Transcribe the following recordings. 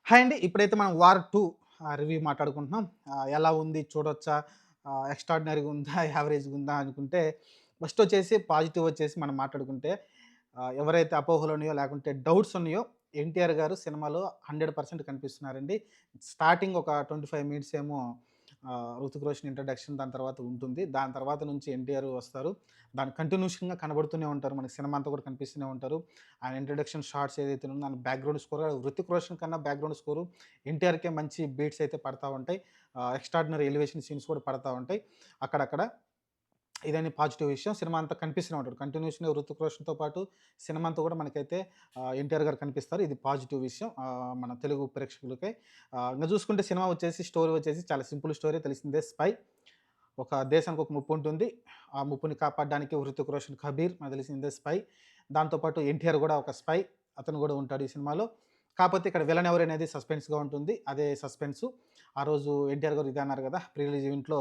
Hi అండి. ఇప్పుడైతే మనం 'వార్ 2' రివ్యూ మాట్లాడుకుంటున్నాం. ఎలా ఉంది చూడొచ్చా? ఎక్స్‌ట్రార్డినరీగా ఉందా? యావరేజ్‌గా ఉందా? అనుకుంటే ఫస్ట్ వచ్చేసి పాజిటివ్ వచ్చేసి మనం మాట్లాడుకుంటే ఎవరైతే అపోహలు ఉన్నాయో లేకుంటే డౌట్స్ ఉన్నాయో ఎన్టీఆర్ గారు సినిమాలో 100% కనిపిస్తున్నారండి. స్టార్టింగ్ ఒక 25 మినిట్స్ ఏమో 'హృతిక్ రోషన్' ఇంట్రడక్షన్ దాని తర్వాత ఉంటుంది. దాని తర్వాత నుంచి ఎన్టీఆర్ వస్తారు. దాని కంటిన్యూషన్‌గా కనబడుతూనే ఉంటారు. మనకి సినిమా అంతా కూడా కనిపిస్తూనే ఉంటారు. ఆయన ఇంట్రడక్షన్ షాట్స్ ఏదైతే ఉందో దాని బ్యాక్‌గ్రౌండ్ స్కోర్ 'హృతిక్ రోషన్' కన్నా బ్యాక్‌గ్రౌండ్ స్కోరు ఎన్టీఆర్‌కే మంచి బీట్స్ అయితే పడతా ఉంటాయి. ఎక్స్‌ట్రార్డినరీ ఎలివేషన్ సీన్స్ కూడా పడతా ఉంటాయి అక్కడక్కడ. ఇదని పాజిటివ్ విషయం. సినిమా అంతా కనిపిస్తూనే ఉంటాడు. కంటిన్యూషన్‌గా 'హృతిక్ రోషన్‌తో' పాటు సినిమా అంతా కూడా మనకైతే ఎన్టీఆర్ గారు కనిపిస్తారు. ఇది పాజిటివ్ విషయం మన తెలుగు ప్రేక్షకులకి. ఇంక చూసుకుంటే సినిమా వచ్చేసి స్టోరీ వచ్చేసి చాలా సింపుల్ స్టోరీ తెలిసిందే. స్పై ఒక దేశానికి ఒక ముప్పు ఉంటుంది. ఆ ముప్పుని కాపాడడానికి 'హృతిక్ రోషన్' 'కబీర్' మనకు తెలిసిందే స్పై. దాంతో పాటు ఎన్టీఆర్ కూడా ఒక స్పై. అతను కూడా ఉంటాడు ఈ సినిమాలో. కాపోతే ఇక్కడ విలన్ ఎవరనేది సస్పెన్స్‌గా ఉంటుంది. అదే సస్పెన్సు. ఆ రోజు ఎన్టీఆర్ గారు ఇదే అన్నారు కదా! ప్రీ రిలీజ్ ఈవెంట్‌లో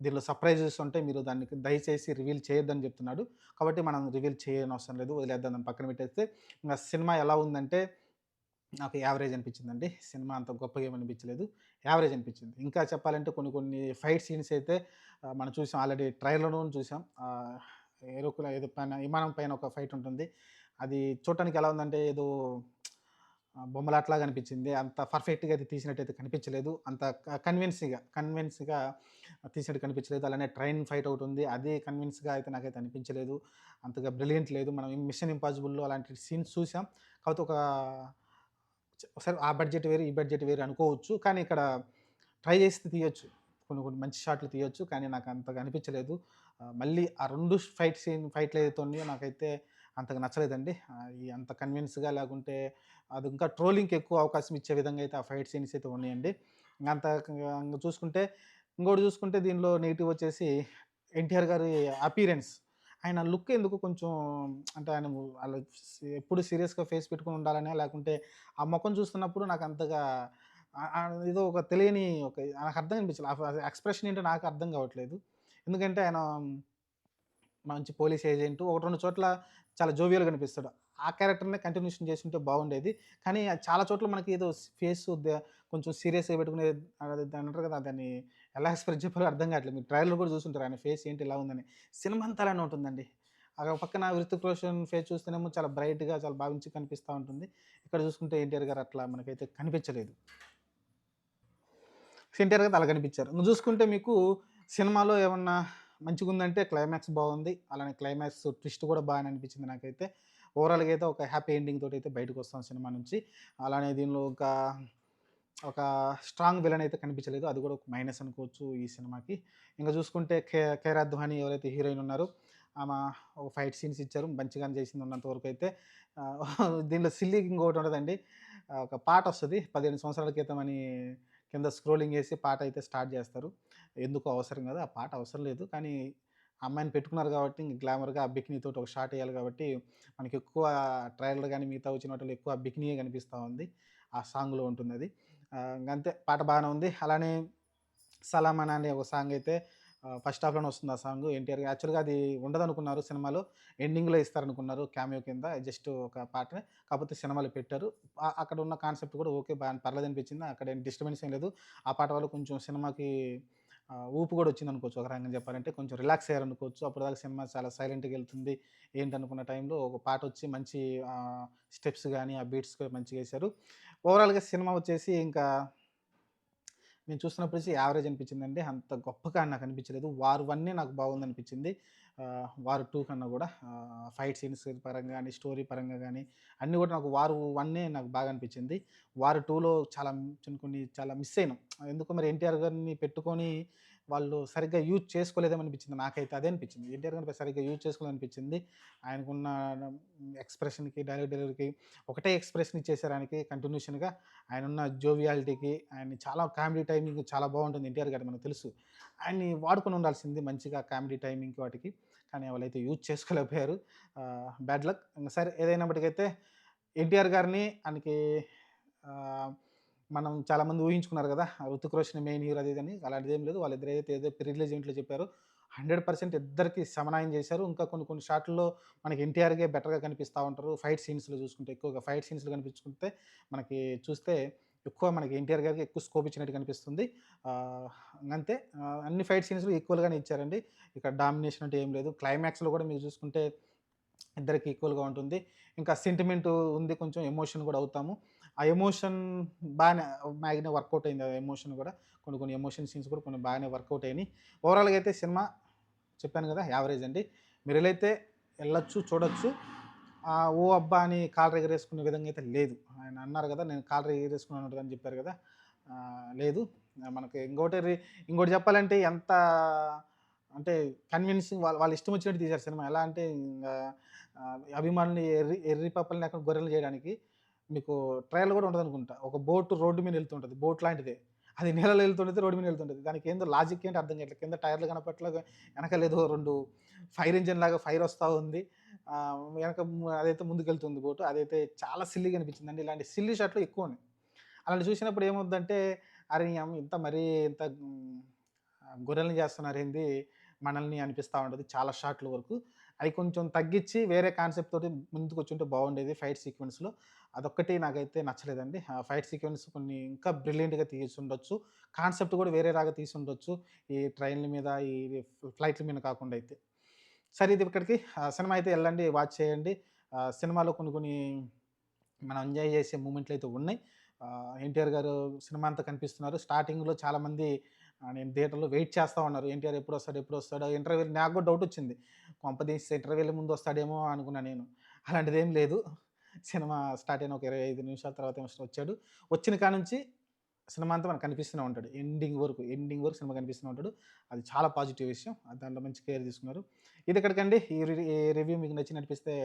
దీనిలో సర్ప్రైజెస్ ఉంటాయి. మీరు దానికి దయచేసి రివీల్ చేయొద్దని చెప్తున్నాడు. కాబట్టి మనం రివీల్ చేయనవసరం లేదు. వదిలేద్దాం దాన్ని పక్కన పెట్టేస్తే. ఇంగ సినిమా ఎలా ఉందంటే నాకు యావరేజ్ అనిపించిందండి. సినిమా అంత గొప్పగా ఏమి అనిపించలేదు. యావరేజ్ అనిపించింది. ఇంకా చెప్పాలంటే కొన్ని కొన్ని ఫైట్ సీన్స్ అయితే మనం చూసాం ఆల్రెడీ ట్రైలర్‌లోను చూసాం. ఏదో పైన విమానం పైన ఒక ఫైట్ ఉంటుంది. అది చూడటానికి ఎలా ఉందంటే ఏదో బొమ్మలాటలాగా అనిపించింది. అంత పర్ఫెక్ట్‌గా అయితే తీసినట్టయితే కనిపించలేదు. అంత కన్విన్స్‌గా తీసినట్టు కనిపించలేదు. అలానే ట్రైన్ ఫైట్ ఒకటుంది. అది కన్విన్స్‌గా అయితే నాకైతే అనిపించలేదు. అంతగా బ్రిలియంట్ లేదు. మనం 'మిషన్ ఇంపాసిబుల్‌లో' అలాంటి సీన్స్ చూసాం. కాకపోతే ఒక ఒకసారి ఆ బడ్జెట్ వేరు, ఈ బడ్జెట్ వేరు అనుకోవచ్చు. కానీ ఇక్కడ ట్రై చేస్తే తీయొచ్చు. కొన్ని కొన్ని మంచి షాట్లు తీయొచ్చు. కానీ నాకు అంతగా అనిపించలేదు. మళ్ళీ ఆ 2 ఫైట్‌లు ఏదైతే ఉన్నాయో నాకైతే అంతగా నచ్చలేదండి. అంత కన్విన్స్‌గా లేకుంటే అది ఇంకా ట్రోలింగ్‌కి ఎక్కువ అవకాశం ఇచ్చే విధంగా అయితే ఆ ఫైట్ సీన్స్ అయితే ఉన్నాయండి. ఇంగ చూసుకుంటే ఇంకోటి చూసుకుంటే దీనిలో నెగెటివ్ వచ్చేసి ఎన్టీఆర్ గారి అపియరెన్స్. ఆయన లుక్ ఎందుకో కొంచెం అంటే ఆయన అలా ఎప్పుడు సీరియస్‌గా ఫేస్ పెట్టుకొని ఉండాలనా? లేకుంటే ఆ మొఖం చూస్తున్నప్పుడు నాకంతగా ఏదో ఒక తెలియని నాకు అర్థం అనిపించలే. ఎక్స్‌ప్రెషన్ ఏంటో నాకు అర్థం కావట్లేదు. ఎందుకంటే ఆయన మంచి పోలీస్ ఏజెంటు. 1, 2 చోట్ల చాలా జోవియల్‌గా కనిపిస్తాడు. ఆ క్యారెక్టర్‌నే కంటిన్యూషన్ చేసుంటే బాగుండేది. కానీ చాలా చోట్ల మనకి ఏదో ఫేసు కొంచెం సీరియస్‌గా పెట్టుకునే దాన్ని అంటారు కదా! దాన్ని ఎలా ఎక్స్‌ప్రెస్ చెప్పాలో అర్థం కావట్లేదు. మీరు ట్రైలర్ కూడా చూసుంటారు. ఆయన ఫేస్ ఏంటి ఇలా ఉందని. సినిమా అంతా అలానే ఉంటుందండి. పక్కన 'హృతిక్ రోషన్' ఫేస్ చూస్తేనేమో చాలా బ్రైట్‌గా చాలా బాగా మంచిగా కనిపిస్తా ఉంటుంది. ఇక్కడ చూసుకుంటే ఎన్టీఆర్ గారు అట్లా మనకైతే కనిపించలేదు. ఎన్టీఆర్ గారు అలా కనిపించారు. నువ్వు చూసుకుంటే మీకు సినిమాలో ఏమన్నా మంచిగుందంటే క్లైమాక్స్ బాగుంది. అలానే క్లైమాక్స్ ట్విస్ట్ కూడా బానే అనిపించింది నాకైతే. ఓవరాల్‌గా అయితే ఒక హ్యాపీ ఎండింగ్ తోటైతే బయటకొస్తాం సినిమా నుంచి. అలానే దీనిలో ఒక స్ట్రాంగ్ విలన్ అయితే కనిపించలేదు. అది కూడా ఒక మైనస్ అనుకోవచ్చు ఈ సినిమాకి. ఇంక చూసుకుంటే 'ఖైరా అద్వాని' ఎవరైతే హీరోయిన్ ఉన్నారో ఆమె ఒక ఫైట్ సీన్స్ ఇచ్చారు. మంచిగానే చేసింది ఉన్నంత వరకైతే. దీనిలో సిల్లీగా ఇంకొకటి ఉంటదండి. ఒక పాటొస్తది. 15 సంవత్సరాల క్రితం అని కింద స్క్రోలింగ్ చేసి పాట అయితే స్టార్ట్ చేస్తారు. ఎందుకో అవసరం కాదు. ఆ పాట అవసరం లేదు. కానీ ఆ అమ్మాయిని పెట్టుకున్నారు కాబట్టి ఇంక గ్లామర్‌గా ఆ బికినీతోటి ఒక షాట్ ఎయాలి కాబట్టి మనకెక్కువ ట్రైలర్ గాని, మిగతా వచ్చిన వాటిలో ఎక్కువ బికినీయే కనిపిస్తా ఉంది. ఆ సాంగ్‌లో ఉంటుందది. ఇంగంతే పాట బానే ఉంది. అలానే 'సలాం అన' అనే ఒక సాంగ్ అయితే ఫస్ట్ హాఫ్‌లోనే వస్తుంది ఆ సాంగు. ఎన్టీఆర్ యాక్చువల్‌గా అది ఉండదనుకున్నారు సినిమాలో. ఎండింగ్‌లో ఇస్తారనుకున్నారు క్యామియో కింద జస్ట్ ఒక పాటనే. కాకపోతే సినిమాలో పెట్టారు. అక్కడ ఉన్న కాన్సెప్ట్ కూడా ఓకే. పర్లేదనిపించింది. అక్కడ ఏం డిస్టర్బెన్స్ ఏం లేదు. ఆ పాట వల్ల కొంచెం సినిమాకి ఊపు కూడా వచ్చిందనుకోవచ్చు. ఒక రకంగా చెప్పాలంటే కొంచెం రిలాక్స్ అయ్యారనుకోవచ్చు. అప్పటిదాకా సినిమా చాలా సైలెంట్‌గెళ్తుంది. ఏంటనుకున్న టైంలో ఒక పాటొచ్చి మంచి స్టెప్స్ గాని, ఆ బీట్స్ కూడా మంచిగేశారు. ఓవరాల్‌గా సినిమా వచ్చేసి ఇంకా నేను చూస్తున్నప్పుడు యావరేజ్ అనిపించిందండి. అంత గొప్పగా నాకు అనిపించలేదు. 'వార్ 1' నాకు బాగుందనిపించింది. 'వార్ 2' కన్నా గూడా ఫైట్ సీన్స్ పరంగా గాని, స్టోరీ పరంగా గాని అన్నీ గూడా నాకు 'వార్ 1' నాకు బాగా అనిపించింది. 'వార్ 2'లో కొన్ని చాలా మిస్ అయినాం. ఎందుకో మరి ఎన్టీఆర్ గారిని పెట్టుకొని వాళ్ళు సరిగ్గా యూజ్ చేసుకోలేదేమో అనిపించింది నాకైతే అదే అనిపించింది. ఎన్టీఆర్ గారిని సరిగ్గా యూజ్ చేసుకోలేదనిపించింది. ఆయనకున్న ఎక్స్‌ప్రెషన్‌కి, డైలాగ్ డెలివరీకి ఒకటే ఎక్స్‌ప్రెషన్ ఇచ్చేసారు ఆయనకి కంటిన్యూషన్‌గా. ఆయనున్న జోవియాలిటీకి, ఆయన్ని చాలా కామెడీ టైమింగ్ చాలా బావుంటుంది ఎన్టీఆర్ గారిది మనకు తెలుసు. ఆయన్ని వాడుకొని ఉండాల్సింది మంచిగా కామెడీ టైమింగ్‌కి వాటికి. కానీ వాళ్ళైతే యూజ్ చేసుకోలేకపోయారు. Bad luck. ఇంగ సరే ఏదైనప్పటికైతే ఎన్టీఆర్ గారిని ఆయనకి ఆహ్, మనం చాలామంది ఊహించుకున్నారు గదా! 'హృతిక్ రోషన్' మెయిన్ హీరో అది ఇదని. అలాంటిదేం లేదు. వాళ్ళిద్దరైతే ఏదో ప్రీ రిలీజ్ ఈవెంట్‌లో చెప్పారో 100% ఇద్దరికీ సమన్వయం చేశారు. ఇంకా కొన్ని కొన్ని షాట్‌ల్లో మనకి ఎన్టీఆర్‌గే బెటర్‌గా కనిపిస్తా ఉంటారు. ఫైట్ సీన్స్‌లో చూసుకుంటే ఎక్కువగా ఫైట్ సీన్స్‌లో కనిపించుకుంటే మనకి చూస్తే ఎక్కువ మనకి ఎన్టీఆర్ గారికి ఎక్కువ స్కోప్ ఇచ్చినట్టు కనిపిస్తుంది. ఆహ్, అంతే అన్ని ఫైట్ సీన్స్‌లు ఈక్వల్‌గానే ఇచ్చారండి. ఇక్కడ డామినేషన్ అంటే ఏం లేదు. క్లైమాక్స్‌లో కూడా మీరు చూసుకుంటే ఇద్దరికి ఈక్వల్‌గా ఉంటుంది. ఇంకా సెంటిమెంట్ ఉంది. కొంచెం ఎమోషన్ కూడా అవుతాము. ఆ ఎమోషన్ బానే మ్యాగ్‌నే వర్కౌట్ అయింది. ఆ ఎమోషన్ కూడా కొన్ని కొన్ని ఎమోషన్ సీన్స్ కూడా కొన్ని బాగానే వర్కౌట్ అయినాయి. ఓవరాల్‌గా అయితే సినిమా చెప్పాను కదా! యావరేజ్ అండి. మీరెళ్ళైతే ఎళ్ళొచ్చు, చూడొచ్చు. ఓ అబ్బా! అని కాలర్ ఎగరేసుకునే విధంగా అయితే లేదు. ఆయన అన్నారు కదా! నేను కాలర్ ఎగరేసుకున్నాను అని చెప్పారు కదా! లేదు. మనకి ఇంకోటి చెప్పాలంటే ఎంత అంటే కన్విన్సింగ్ వాళ్ళ ఇష్టం వచ్చినట్టు తీశారు సినిమా. ఎలా అంటే ఇంగా అభిమానుల్ని ఎర్రి పప్పలు లేకుండా గొర్రెలు చేయడానికి మీకు ట్రైలర్ కూడా ఉంటదనుకుంటా. ఒక బోట్ రోడ్డు మీద ఎళ్తుంటది. బోట్ లాంటిదే. అది నీళ్ళలో ఎళ్తుంటది. రోడ్డు మీద ఎళ్తుంటది. దానికి ఏందో లాజిక్ ఏంటో అర్థం కావట్లేదు. కింద టైర్‌లు కనపట్ల ఎనకాలేదో 2 ఫైర్ ఇంజిన్ లాగా ఫైర్ వస్తా ఉంది. అదైతే ముందుకెళ్తుంది బోటు. అదైతే చాలా సిల్లీగా అనిపించిందండి. ఇలాంటి సిల్లీ షాట్లు ఎక్కువున్నాయి. అలాంటివి చూసినప్పుడు ఏమవుద్దంటే, అరే! నీయమ్మ ఇంత మరీ ఇంత గొర్రెల్ని చేస్తున్నారేంది మనల్ని అనిపిస్తా ఉంటది చాలా షాట్ల వరకు. అయి కొంచెం తగ్గిచ్చి వేరే కాన్సెప్ట్ తోటి ముందుకొచ్చుంటే బావుండేది ఫైట్ సీక్వెన్స్‌లో. అదొక్కటి నాకైతే నచ్చలేదండి. ఆ ఫైట్ సీక్వెన్స్ కొన్ని ఇంకా బ్రిలియంట్‌గా తీసుండొచ్చు. కాన్సెప్ట్ కూడా వేరేలాగా తీసుండొచ్చు. ఈ ట్రైన్‌ల మీద, ఈ ఫ్లైట్‌ల మీద కాకుండా అయితే. సరే ఇది ఇక్కడికి సినిమా అయితే ఎళ్ళండి, వాచ్ చేయండి. సినిమాలో కొన్ని కొన్ని మనం ఎంజాయ్ చేసే మూమెంట్‌లయితే ఉన్నాయి. ఎన్టీఆర్ గారు సినిమా అంతా కనిపిస్తున్నారు. స్టార్టింగ్‌లో చాలామంది నేను థియేటర్‌లో వెయిట్ చేస్తా ఉన్నారు. ఎన్టీఆర్ ఎప్పుడొస్తాడు? ఎప్పుడొస్తాడు? ఇంటర్వెల్ నాకు కూడా డౌటొచ్చింది. కొంపదీసి ఇంటర్వెల్ ముందు వస్తాడేమో అనుకున్నా నేను. అలాంటిదేం లేదు. సినిమా స్టార్ట్ అయిన ఒక 25 నిమిషాల తర్వాత ఏమో వచ్చాడు. వచ్చిన కాడ్నుంచి సినిమా అంతా మనకు కనిపిస్తూనే ఉంటాడు. ఎండింగ్ వరకు సినిమా కనిపిస్తూనే ఉంటాడు. అది చాలా పాజిటివ్ విషయం. దాంట్లో మంచి కేర్ తీసుకున్నారు. ఇది ఇక్కడికండి. ఈ రివ్యూ మీకు నచ్చిననిపిస్తే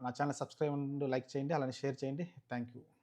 నా ఛానెల్ సబ్స్క్రైబ్ అండ్ లైక్ చేయండి. అలానే షేర్ చేయండి. Thank you.